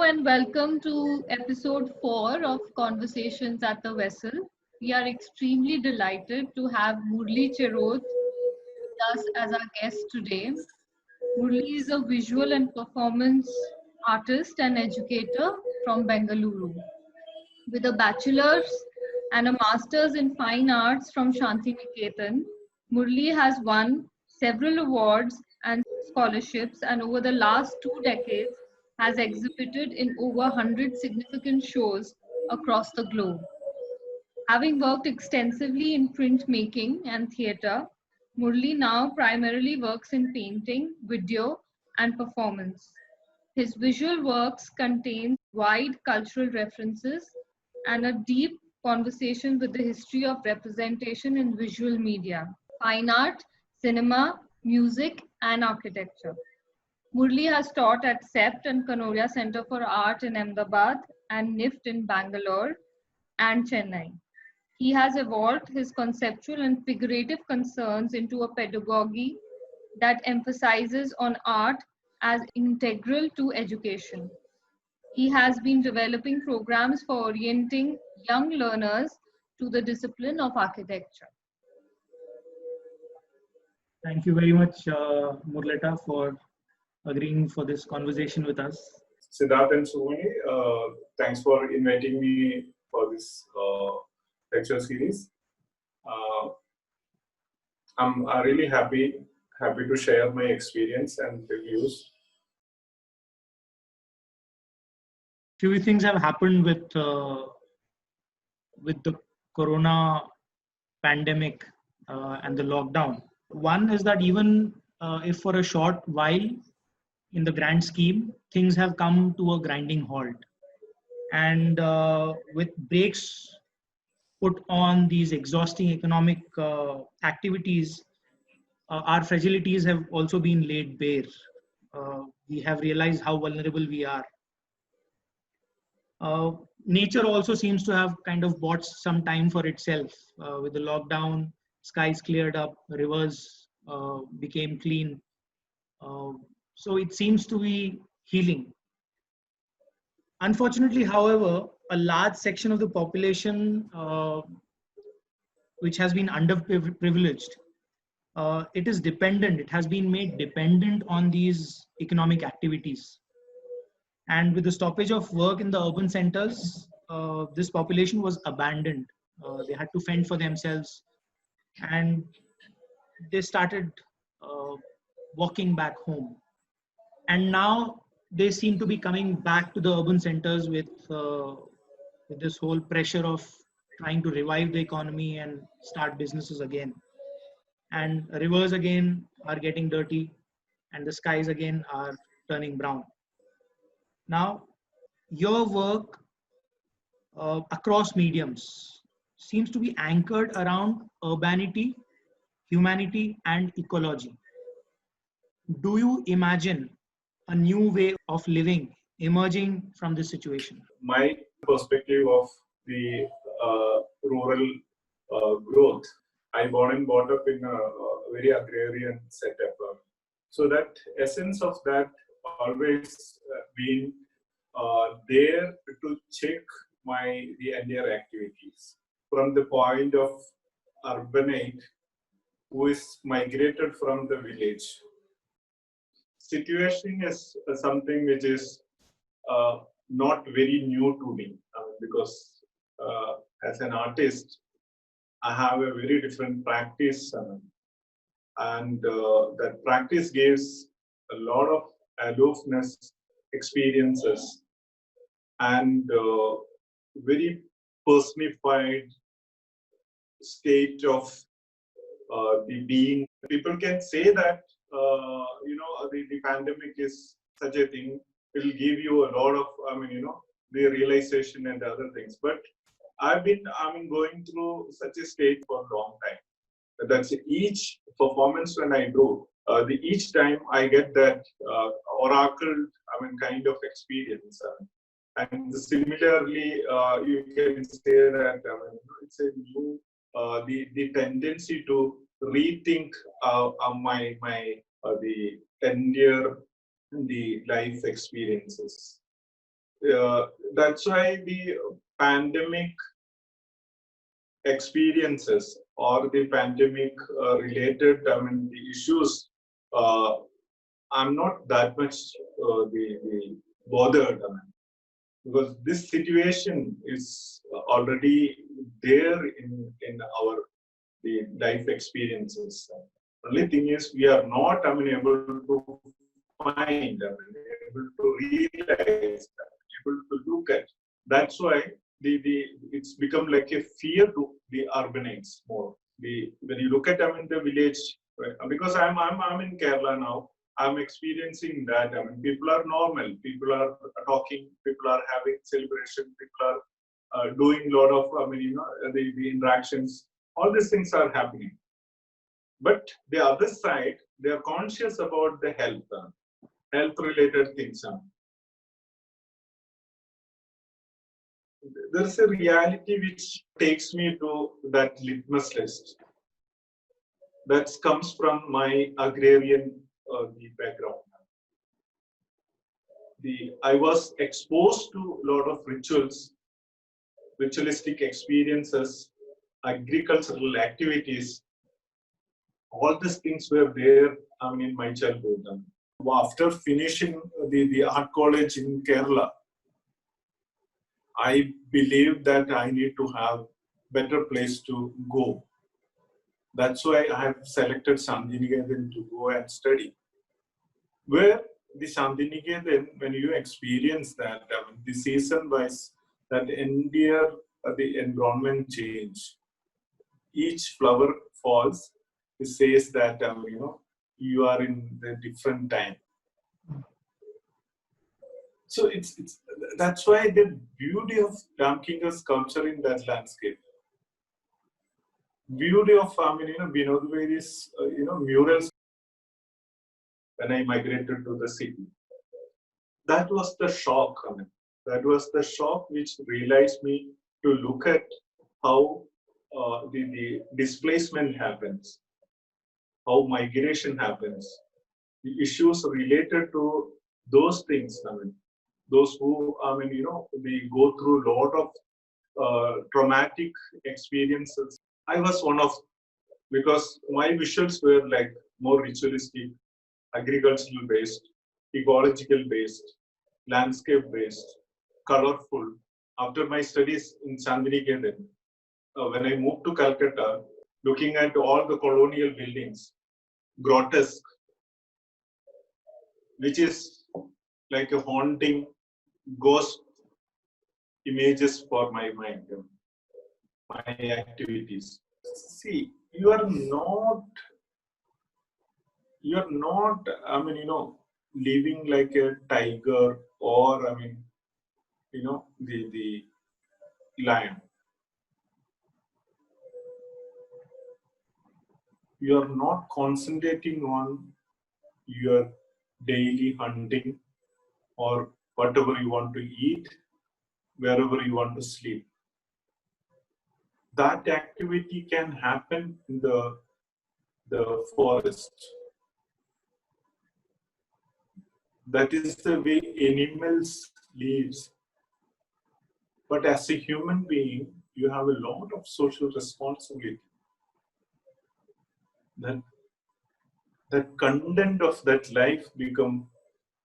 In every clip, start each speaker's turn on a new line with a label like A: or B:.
A: and welcome to episode 4 of Conversations at the Vessel. We are extremely delighted to have Murli Cheroth with us as our guest today. Murli is a visual and performance artist and educator from Bengaluru. With a bachelor's and a master's in fine arts from Shanti Niketan, Murli has won several awards and scholarships, and over the last 2 decades has exhibited in over 100 significant shows across the globe. Having worked extensively in printmaking and theatre, Murli now primarily works in painting, video, and performance. His visual works contain wide cultural references and a deep conversation with the history of representation in visual media, fine art, cinema, music, and architecture. Murli has taught at CEPT and Kanoria Center for Art in Ahmedabad and NIFT in Bangalore and Chennai. He has evolved his conceptual and figurative concerns into a pedagogy that emphasizes on art as integral to education. He has been developing programs for orienting young learners to the discipline of architecture.
B: Thank you very much, Murleta, for agreeing for this conversation with us.
C: Siddharth and Suvani, thanks for inviting me for this lecture series. I'm really happy to share my experience and reviews.
B: Few things have happened with the corona pandemic and the lockdown. One is that even if for a short while, in the grand scheme, things have come to a grinding halt. And with brakes put on these exhausting economic activities, our fragilities have also been laid bare. We have realized how vulnerable we are. Nature also seems to have kind of bought some time for itself. With the lockdown, skies cleared up, rivers became clean. So it seems to be healing. Unfortunately, however, a large section of the population which has been underprivileged, it has been made dependent on these economic activities. And with the stoppage of work in the urban centers, this population was abandoned. They had to fend for themselves, and they started walking back home. And now they seem to be coming back to the urban centers with this whole pressure of trying to revive the economy and start businesses again. And rivers again are getting dirty, and the skies again are turning brown. Now, your work across mediums seems to be anchored around urbanity, humanity, and ecology. Do you imagine a new way of living emerging from this situation?
C: My perspective of the rural growth, I born and brought up in a very agrarian setup. So that essence of that always been there to check the entire activities from the point of urbanite who is migrated from the village. Situation is something which is not very new to me because as an artist, I have a very different practice, and that practice gives a lot of aloofness experiences and very personified state of the being. People can say that the pandemic is such a thing. It will give you a lot of the realization and other things. But I've been going through such a state for a long time. That's each performance when I do. Each time I get that oracle, kind of experience. And similarly, you can say that it's a new the tendency to rethink the tenure, the life experiences. That's why the pandemic experiences or the pandemic related, I mean, the issues, I'm not that much the bothered, I mean, because this situation is already there in our the life experiences. Only thing is we are not, I mean, able to find, I mean, able to realize, able to look at. That's why the it's become like a fear to the urbanites more. When you look at, I mean, the village, right, because I'm in Kerala now. I'm experiencing that. I mean, people are normal. People are talking. People are having celebration. People are doing a lot of, I mean, the interactions. All these things are happening. But the other side, they are conscious about the health, health-related things. There's a reality which takes me to that litmus test. That comes from my agrarian the background. I was exposed to a lot of rituals, ritualistic experiences, agricultural activities. All these things were there, I mean, in my childhood. After finishing the art college in Kerala, I believe that I need to have better place to go. That's why I have selected Shantiniketan to go and study. Where the Shantiniketan, when you experience that, I mean, the season-wise, that entire the environment change. Each flower falls. It says that you are in a different time. So it's that's why the beauty of Ramkinga's sculpture in that landscape. Beauty of, I mean, Vinod Vedi's murals when I migrated to the city. That was the shock. I mean, that was the shock which realized me to look at how the displacement happens, how migration happens, the issues related to those things. I mean, those who, I mean, they go through a lot of traumatic experiences. I was one of, because my visuals were like more ritualistic, agricultural based, ecological based, landscape based, colorful. After my studies in Shantiniketan, when I moved to Calcutta, looking at all the colonial buildings, grotesque, which is like a haunting ghost images for my mind, my activities. See, you're not, I mean, living like a tiger or, I mean, the lion. You're not concentrating on your daily hunting or whatever you want to eat, wherever you want to sleep. That activity can happen in the forest. That is the way animals lives. But as a human being, you have a lot of social responsibility. That content of that life become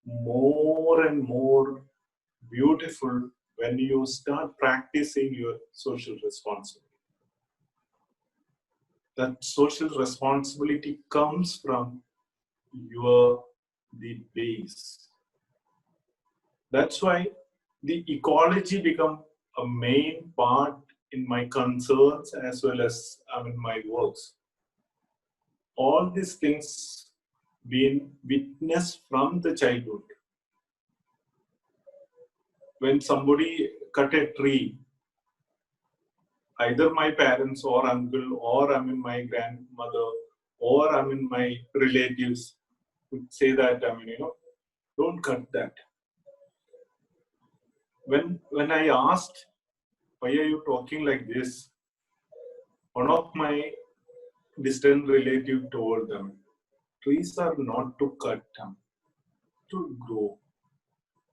C: more and more beautiful when you start practicing your social responsibility. That social responsibility comes from the base. That's why the ecology become a main part in my concerns as well as, I mean, my works. All these things being witnessed from the childhood. When somebody cut a tree, either my parents or uncle or, I mean, my grandmother or, I mean, my relatives would say that, I mean, don't cut that. When I asked, why are you talking like this? One of my distant relative told them, trees are not to cut, to grow.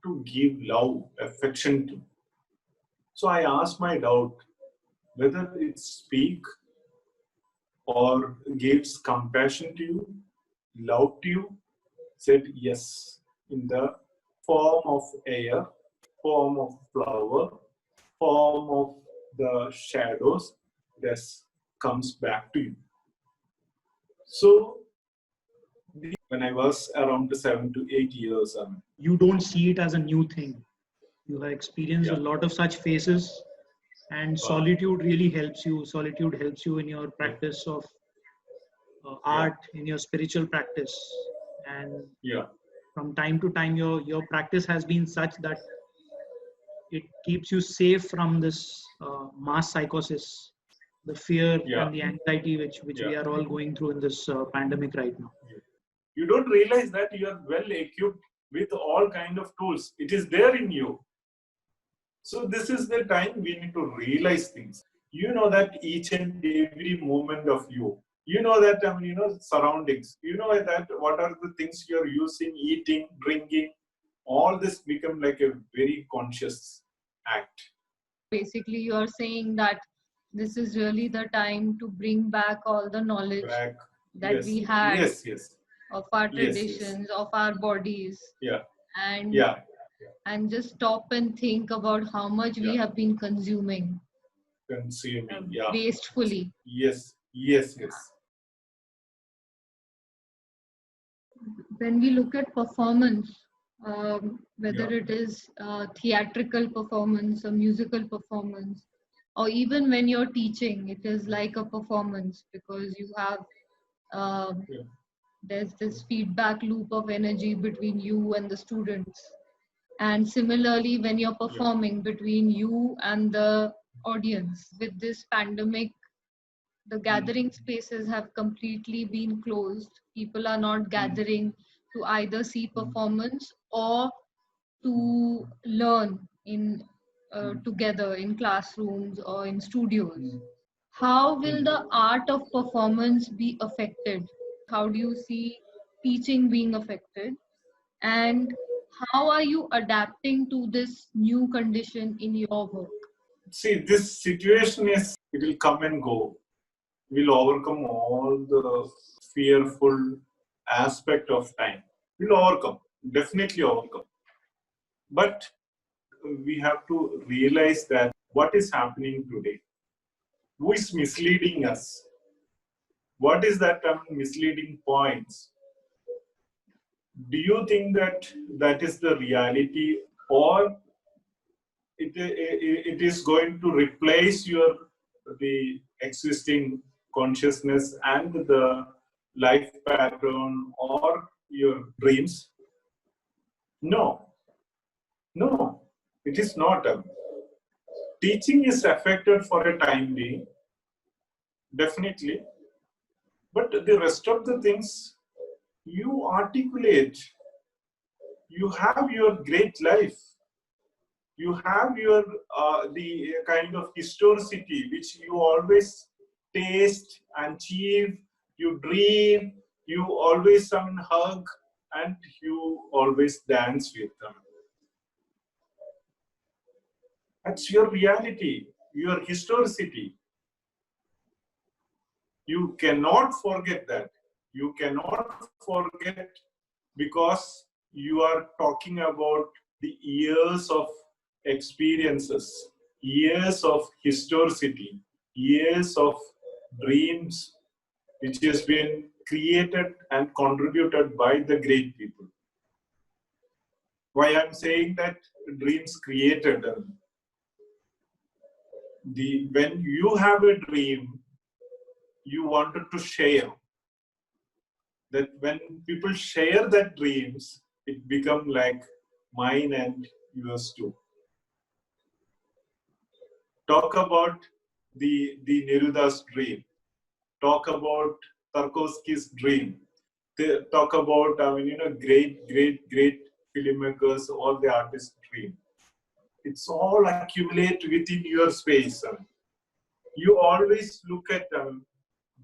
C: to give love, affection to. So I asked my doubt whether it speak or gives compassion to you, love to you. Said yes, in the form of air, form of flower, form of the shadows, this comes back to you. So when I was around 7 to 8 years,
B: You don't see it as a new thing. You have experienced a
C: yeah,
B: lot of such phases, and
C: wow,
B: solitude really helps you. Solitude helps you in your
C: yeah,
B: practice of
C: yeah,
B: art, in your spiritual practice. And
C: yeah,
B: from time to time, your practice has been such that it keeps you safe from this mass psychosis, the fear
C: yeah,
B: and the anxiety which
C: yeah.
B: we are all going through in this pandemic right now.
C: You don't realize that you are well equipped with all kind of tools. It is there in you. So this is the time we need to realize things. You know that each and every moment of you. You know that surroundings. You know that what are the things you are using, eating, drinking. All this become like a very conscious act.
A: Basically, you're saying that this is really the time to bring back all the knowledge
C: Back.
A: that
C: Yes.
A: we had
C: Yes. Yes.
A: of our
C: Yes. Yes.
A: traditions, of our bodies,
C: Yeah.
A: and
C: Yeah.
A: just stop and think about how much we
C: Yeah.
A: have been consuming
C: Consuming. Yeah.
A: wastefully.
C: Yes. Yes. Yes.
A: When we look at performance, whether
C: Yeah.
A: it is theatrical performance or musical performance, or even when you're teaching, it is like a performance because you have um
C: Yeah.
A: there's this feedback loop of energy between you and the students. And similarly, when you're
C: Yeah.
A: performing between you and the audience, with this pandemic, the gathering spaces have completely been closed. People are not gathering to either see performance or to learn in together in classrooms or in studios. How will the art of performance be affected? How do you see teaching being affected? And how are you adapting to this new condition in your work?
C: See, this situation it will come and go. We'll overcome all the fearful aspect of time. We'll overcome, definitely overcome. But we have to realize that what is happening today, who is misleading us? What is that misleading points? Do you think that that is the reality, or it is going to replace your the existing consciousness and the life pattern or your dreams? No, no, it is not. Teaching is affected for a time being, definitely, but the rest of the things you articulate, you have your great life, you have your the kind of historicity which you always taste and achieve, you dream, you always hug, and you always dance with them. That's your reality, your historicity. You cannot forget that. You cannot forget because you are talking about the years of experiences, years of historicity, years of dreams, which has been created and contributed by the great people. Why I'm saying that dreams created when you have a dream, you wanted to share. That when people share that dreams, it become like mine and yours too. Talk about the Neruda's dream. Talk about Tarkovsky's dream. They talk about great filmmakers, all the artists' dream. It's all accumulate within your space. You always look at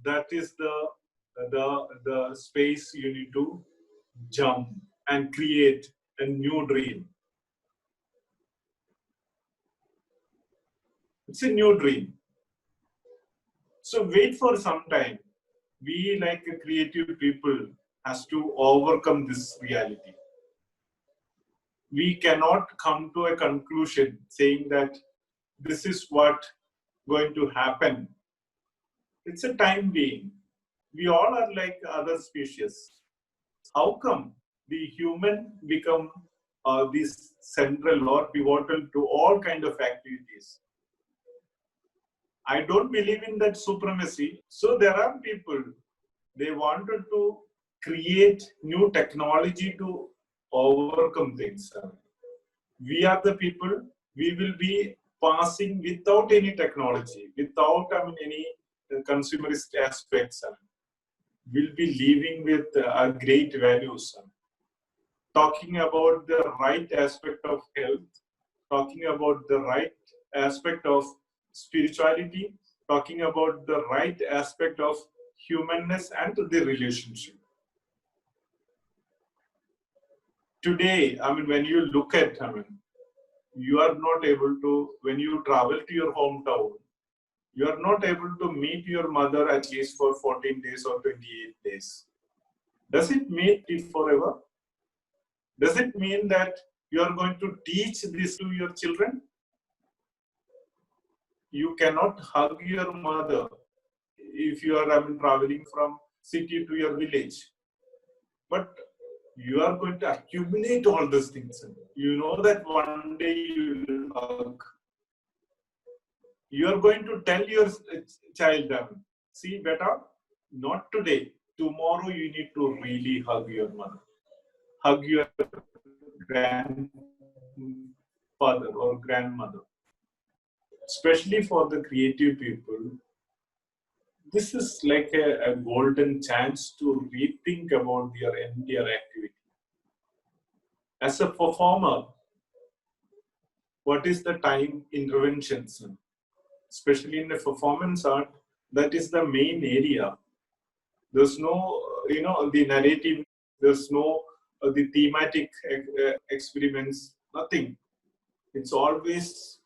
C: that is the space you need to jump and create a new dream. It's a new dream. So wait for some time. We like a creative people has to overcome this reality. We cannot come to a conclusion saying that this is what going to happen. It's a time being. We all are like other species. How come the human become this central or pivotal to all kind of activities? I don't believe in that supremacy. So there are people, they wanted to create new technology to overcome things. We are the people, we will be passing without any technology, without any consumerist aspects. We'll be living with great values. Talking about the right aspect of health, talking about the right aspect of spirituality, talking about the right aspect of humanness and the relationship. Today, when you look at, you are not able to, when you travel to your hometown, you are not able to meet your mother at least for 14 days or 28 days. Does it mean it forever? Does it mean that you are going to teach this to your children? You cannot hug your mother if you are traveling from city to your village. But you are going to accumulate all these things. You know that one day you will hug. You are going to tell your child, see, beta, not today. Tomorrow you need to really hug your mother. Hug your grandfather or grandmother. Especially for the creative people, this is like a golden chance to rethink about their entire activity. As a performer, what is the time interventions? Especially in the performance art, that is the main area. There's no, the narrative, there's no the thematic experiments, nothing. It's always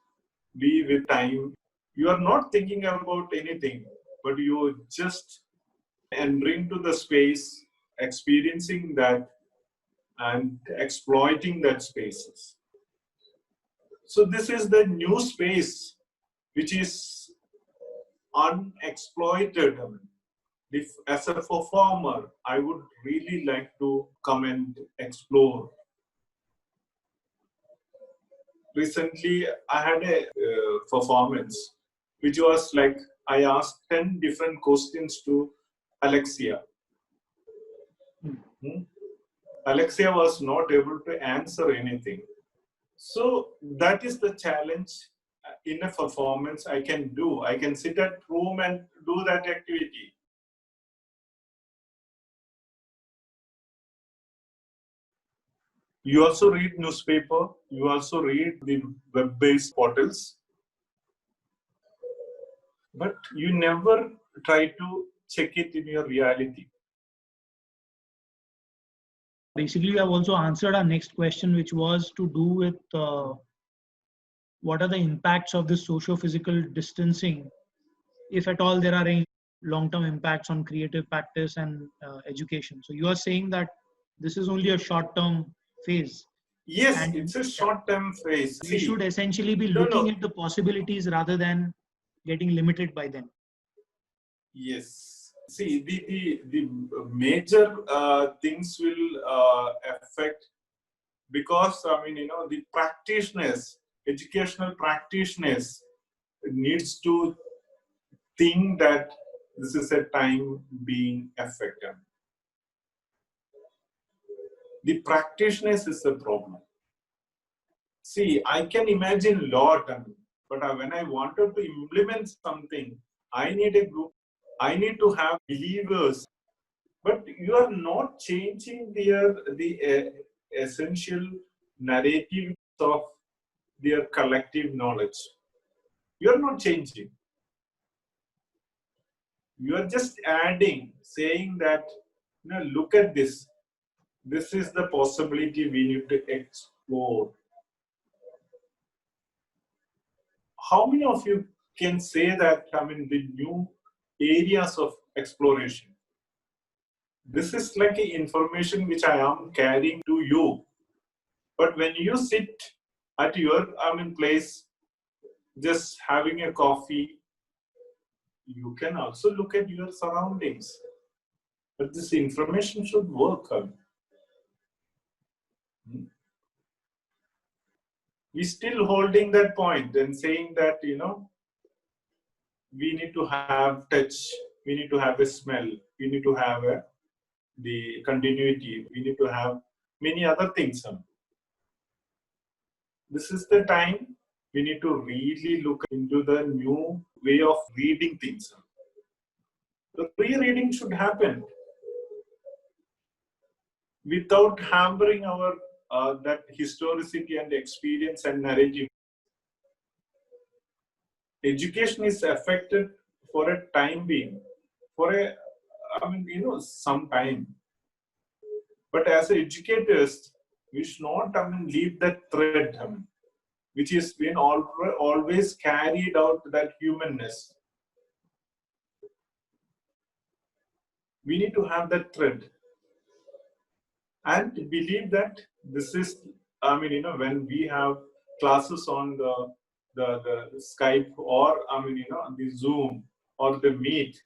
C: be with time. You are not thinking about anything, but you just entering to the space, experiencing that, and exploiting that spaces. So this is the new space which is unexploited. If, as a performer, I would really like to come and explore. Recently, I had a performance which was like I asked 10 different questions to Alexia. Alexia was not able to answer anything. So that is the challenge in a performance I can do. I can sit at home and do that activity. You also read newspaper. You also read the web-based portals. But you never try to check it in your reality.
B: Basically, you have also answered our next question, which was to do with what are the impacts of this socio-physical distancing, if at all there are any long-term impacts on creative practice and education. So you are saying that this is only a short-term phase.
C: Yes, and it's a short-term phase.
B: We should essentially be looking at the possibilities rather than getting limited by them.
C: Yes. See, the major things will affect, because the practitioners, educational practitioners, needs to think that this is a time being affected. The practitioners is the problem. See, I can imagine a lot, but when I wanted to implement something, I need a group. I need to have believers. But you are not changing the essential narrative of their collective knowledge. You are not changing. You are just adding, saying that, look at this. This is the possibility we need to explore. How many of you can say that, I mean, the new areas of exploration. This is like information which I am carrying to you. But when you sit at your, I mean, place, just having a coffee, you can also look at your surroundings. But this information should work. We're still holding that point and saying that, you know, we need to have touch, we need to have a smell, we need to have the continuity, we need to have many other things. This is the time we need to really look into the new way of reading things. The rereading should happen without hampering our that historicity and experience and narrative. Education is affected for a time being, for a, I mean, you know, some time. But as educators, we should not, I mean, leave that thread, I mean, which is been always carried out, that humanness. We need to have that thread and believe that this is, I mean, you know, when we have classes on the Skype, or, I mean, you know, the Zoom or the Meet,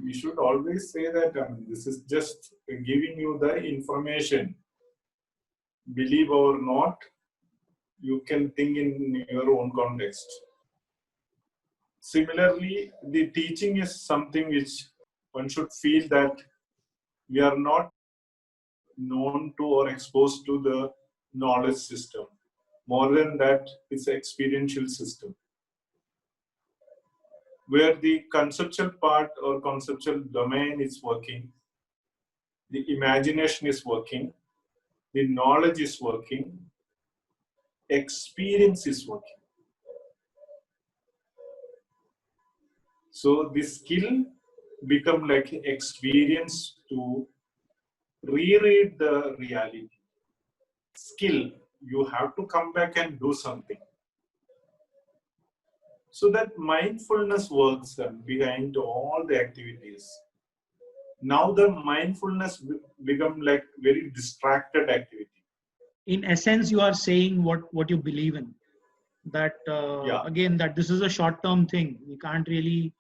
C: we should always say that, I mean, this is just giving you the information. Believe or not, you can think in your own context. Similarly, the teaching is something which one should feel that we are not known to or exposed to the knowledge system. More than that, it's an experiential system, where the conceptual part or conceptual domain is working, the imagination is working, the knowledge is working, experience is working. So the skill become like experience to reread the reality. Skill, you have to come back and do something. So that mindfulness works behind all the activities. Now the mindfulness become like very distracted activity.
B: In essence, you are saying what you believe in. That again, that this is a short-term thing. We can't really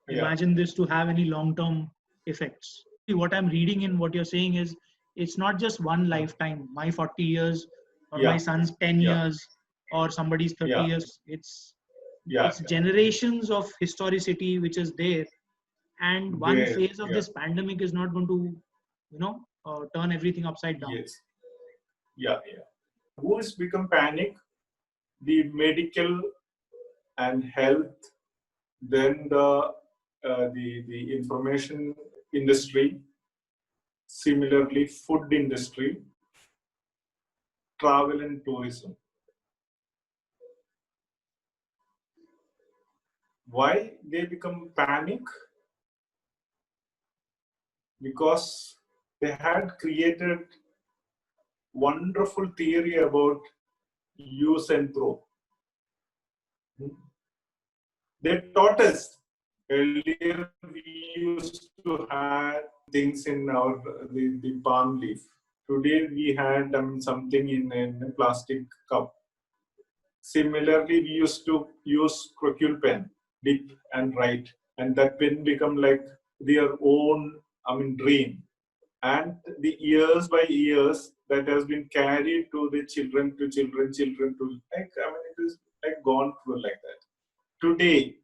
B: imagine this to have any long-term effects. What I'm reading in what you're saying is, it's not just one lifetime, my 40 years or my son's 10 years or somebody's 30 years. It's generations of historicity which is there, and one phase of this pandemic is not going to, you know, turn everything upside down.
C: Yes. Who has become panic? The medical and health, then the information industry, similarly food industry, travel and tourism. Why they become panic? Because they had created wonderful theory about use and throw. They taught us earlier. We used to have things in our the palm leaf. Today we had something in a plastic cup. Similarly, we used to use crocule pen, dip and write, and that pen become like their own, dream. And the years by years that has been carried to the children to like, it is like gone through like that. Today,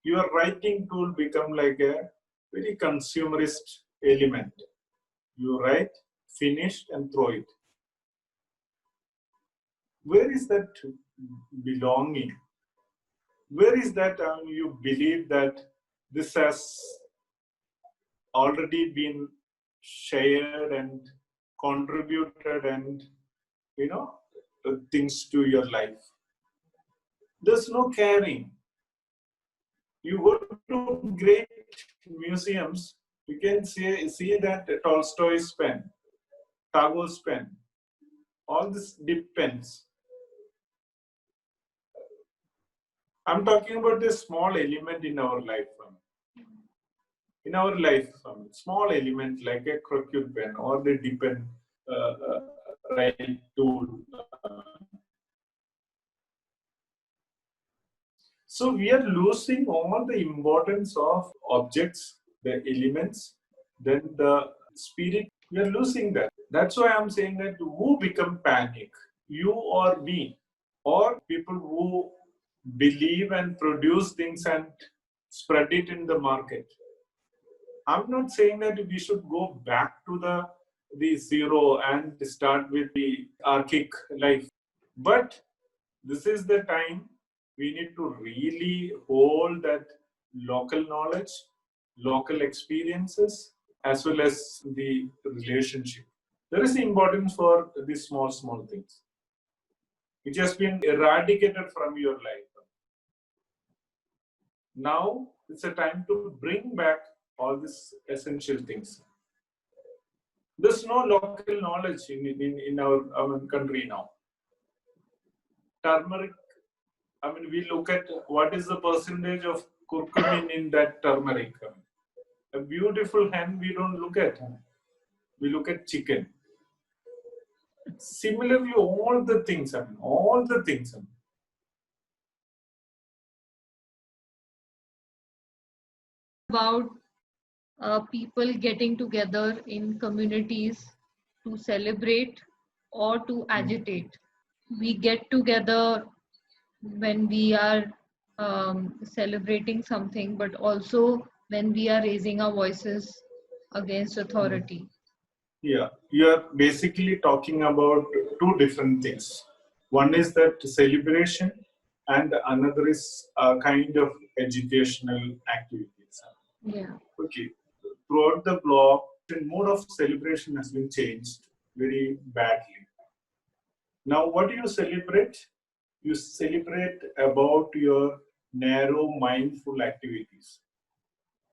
C: your writing tool become like a very consumerist element. You write, finish, and throw it. Where is that belonging? Where is that you believe that this has already been shared and contributed and things to your life? There's no caring. You go to great museums, you can see that Tolstoy's pen, Tagore's pen, all these dip pens. I'm talking about this small element in our life. In our life, small element like a croquet pen or the dip right tool. So we are losing all the importance of objects, the elements, then the spirit. We are losing that. That's why I'm saying that who become panic, you or me, or people who believe and produce things and spread it in the market. I'm not saying that we should go back to the zero and start with the archaic life, but this is the time we need to really hold that local knowledge, local experiences, as well as the relationship. There is importance for these small things, which has been eradicated from your life. Now it's a time to bring back all these essential things. There's no local knowledge in our country now. Turmeric, I mean, we look at what is the percentage of curcumin in that turmeric. A beautiful hen, we don't look at. We look at chicken. Similarly, all the things.
A: About people getting together in communities to celebrate or to agitate. We get together when we are celebrating something, but also when we are raising our voices against authority.
C: Yeah, you are basically talking about two different things. One is that celebration, and another is a kind of educational activities.
A: Yeah.
C: Okay, throughout the block, the mode of celebration has been changed very badly. Now, what do you celebrate? You celebrate about your narrow, mindful activities.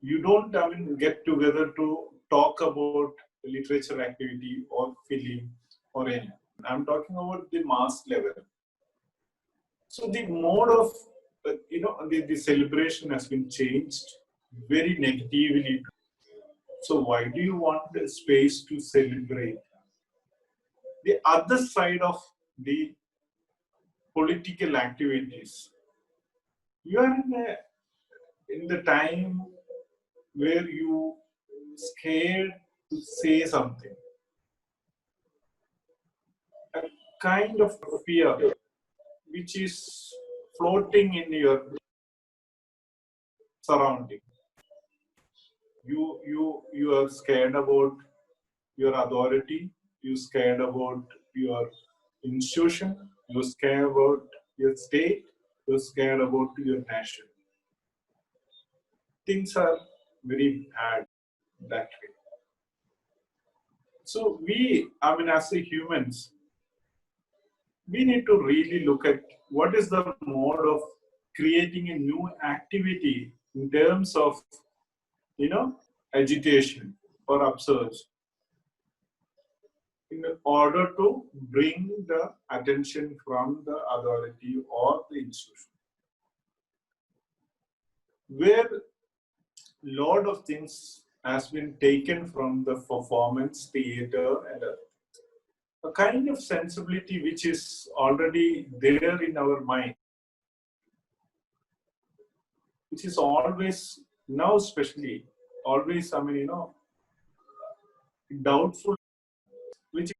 C: You don't, get together to talk about literature activity or film or anything. I'm talking about the mass level. So the mode of, the celebration has been changed very negatively. So why do you want the space to celebrate? The other side of the political activities, you are in the time where you scared to say something, a kind of fear which is floating in your surrounding. You are scared about your authority, you scared about your institution, you scared about your state, you're scared about your nation. Things are very bad that way. So as a humans, we need to really look at what is the mode of creating a new activity in terms of, agitation or upsurge in order to bring the attention from the authority or the institution. Where lot of things has been taken from the performance theater and a kind of sensibility which is already there in our mind, which is always, now especially, always, doubtful, which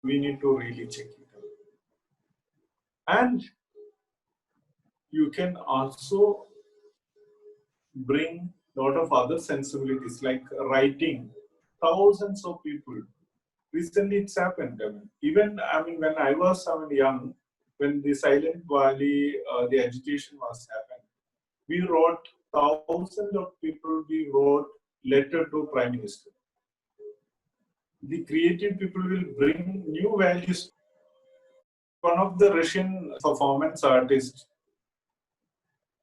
C: we need to really check it out. And you can also bring a lot of other sensibilities like writing. Thousands of people. Recently, it's happened. Even when I was young, when the Silent Valley, the agitation was happening, we wrote thousands of people. We wrote letter to Prime Minister. The creative people will bring new values. One of the Russian performance artists,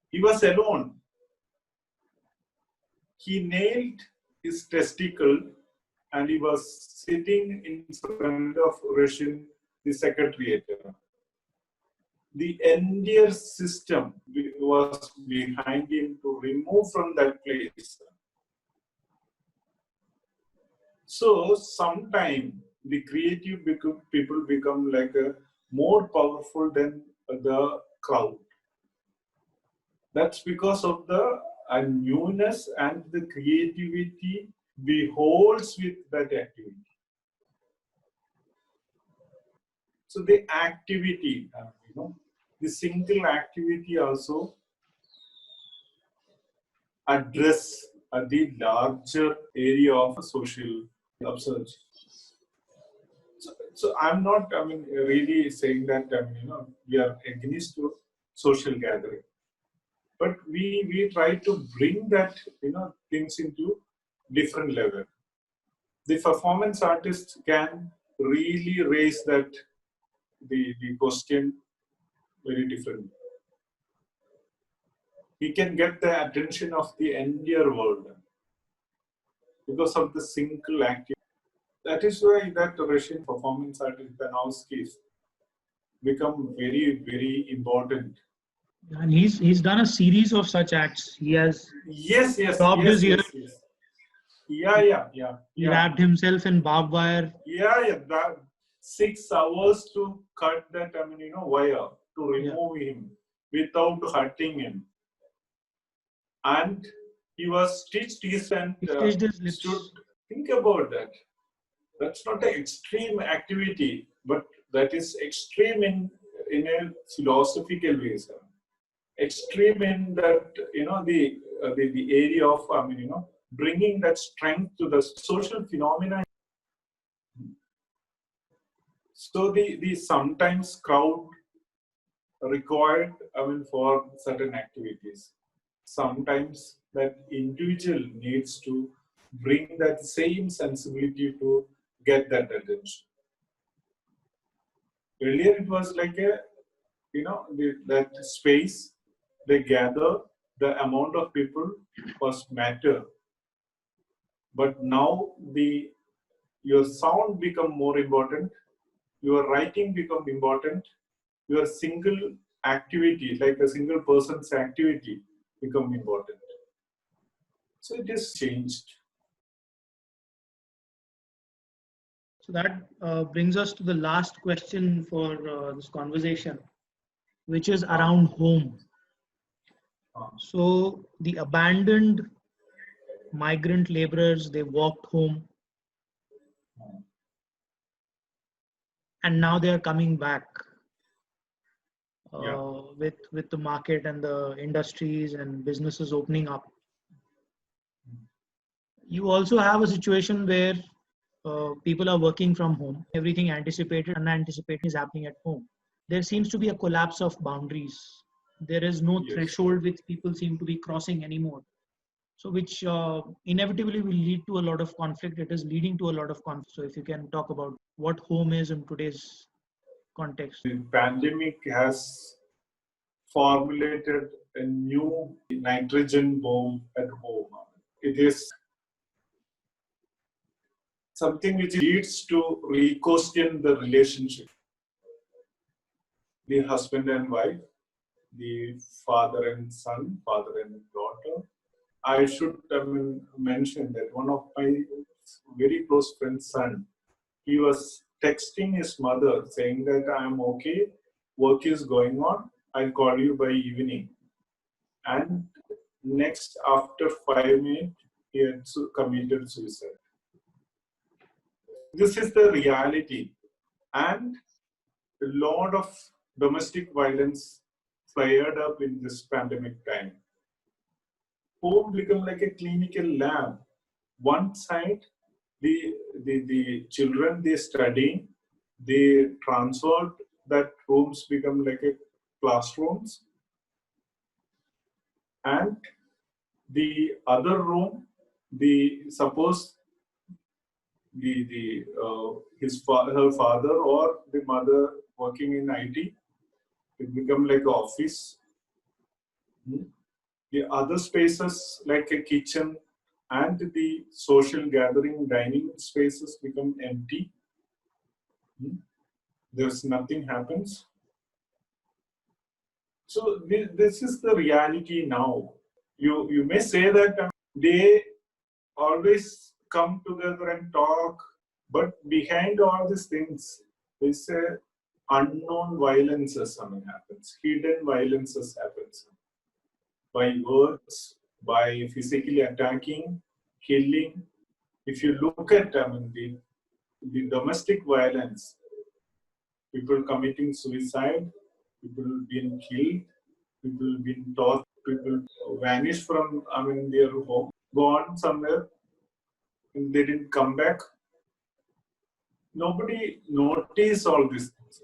C: he was alone. He nailed his testicle and he was sitting in front of Russian the secretariat. the entire system was behind him to remove from that place. So sometime the creative people become like a more powerful than the crowd. That's because of the newness and the creativity beholds with that activity. So the activity, the single activity also address the larger area of social observation. So I'm not, really saying that, we are against to social gathering, but we try to bring that, things into different level. The performance artist can really raise that the question very differently. He can get the attention of the entire world because of the single activity. That is why that Russian performance artist Panowski become very, very important.
B: And he's done a series of such acts. He has
C: Yes,
B: stopped his ear.
C: Yeah.
B: He wrapped himself in barbed wire.
C: Yeah. That 6 hours to cut that, wire to remove him without hurting him. And he was stitched his and stood. Think about that. That's not an extreme activity, but that is extreme in a philosophical way, sir. Extreme in that, the area of, bringing that strength to the social phenomena. So the sometimes crowd required, for certain activities. Sometimes that individual needs to bring that same sensibility to get that attention. Earlier it was like a, that space, they gather, the amount of people was matter. But now your sound become more important, your writing become important, your single activity, like a single person's activity, become important. So it is changed.
B: So that brings us to the last question for this conversation, which is around home. So the abandoned migrant laborers, they walked home, and now they are coming back with the market and the industries and businesses opening up. You also have a situation where people are working from home. Everything anticipated and unanticipated is happening at home. There seems to be a collapse of boundaries. There is no threshold which people seem to be crossing anymore. So which inevitably will lead to a lot of conflict. It is leading to a lot of conflict. So if you can talk about what home is in today's context.
C: The pandemic has formulated a new nitrogen bomb at home. It is something which leads to re-question the relationship. The husband and wife, the father and son, father and daughter. I should mention that one of my very close friend's son, he was texting his mother saying that I am okay, work is going on, I'll call you by evening. And next, after 5 minutes, he had committed suicide. This is the reality. And a lot of domestic violence flared up in this pandemic time. Home become like a clinical lab. One side, the children, they study, they transferred, that rooms become like a classrooms. And the other room, suppose her father or the mother working in IT, it become like an office. The other spaces like a kitchen and the social gathering dining spaces become empty. There's nothing happens. So this is the reality now. You may say that they always come together and talk, but behind all these things, is a unknown violences happens, hidden violences happens by words, by physically attacking, killing. If you look at the domestic violence, people committing suicide, people being killed, people being tortured, people vanish from their home, gone somewhere, and they didn't come back. Nobody noticed all these things.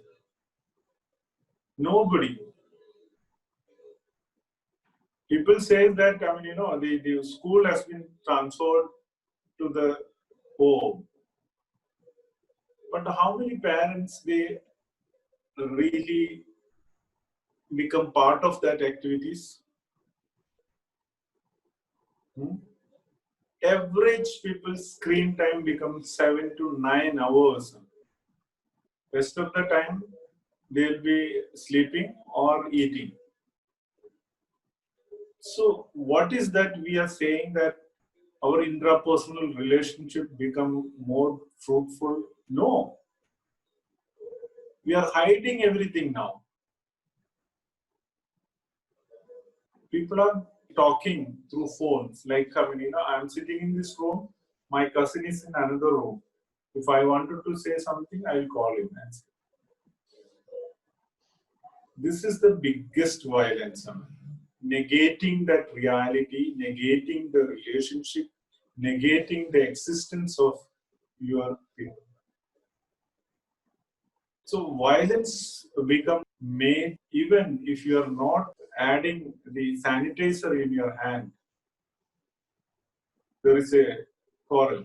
C: Nobody. People say that the school has been transferred to the home, but how many parents they really become part of that activities? Average people's screen time becomes 7 to 9 hours. Rest of the time they'll be sleeping or eating. So what is that we are saying, that our intrapersonal relationship become more fruitful? No. We are hiding everything now. People are talking through phones. Like, I'm sitting in this room, my cousin is in another room. If I wanted to say something, I will call him and say. This is the biggest violence. Negating that reality, negating the relationship, negating the existence of your people. So violence become made even if you are not adding the sanitizer in your hand. There is a quarrel.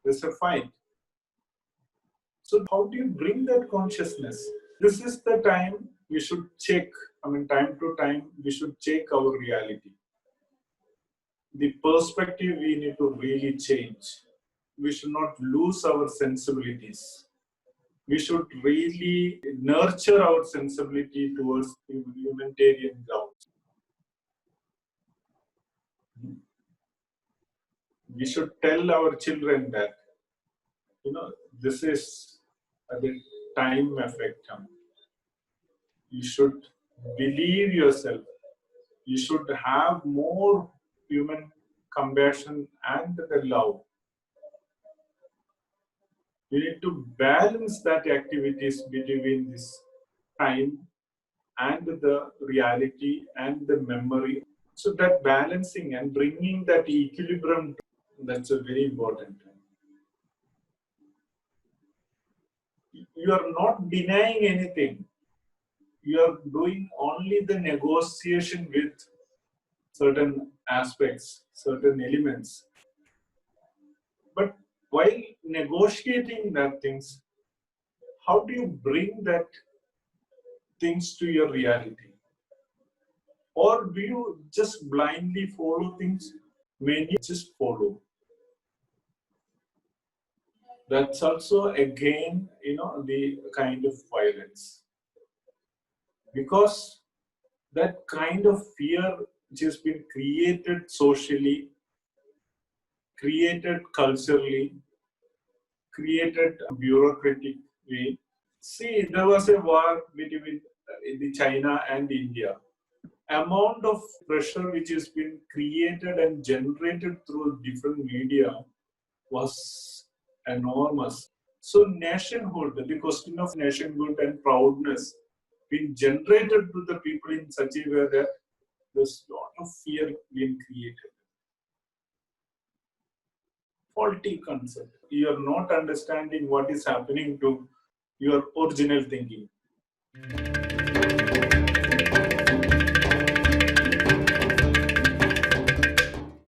C: There's a fight. So how do you bring that consciousness? This is the time we should check. Time to time, we should check our reality. The perspective we need to really change. We should not lose our sensibilities. We should really nurture our sensibility towards humanitarian grounds. We should tell our children that, this is the time effect. You should believe yourself. You should have more human compassion and the love. You need to balance that activities between this time and the reality and the memory. So that balancing and bringing that equilibrium, that's a very important. You are not denying anything. You are doing only the negotiation with certain aspects, certain elements. But while negotiating that things, how do you bring that things to your reality? Or do you just blindly follow things? When you just follow. That's also again, the kind of violence. Because that kind of fear which has been created socially, created culturally, created bureaucratic way. See, there was a war between China and India. Amount of pressure which has been created and generated through different media was enormous. So nationhood, the question of nationhood and proudness being generated to the people in such a way that there's a lot of fear being created. Faulty concept. You are not understanding what is happening to your original thinking.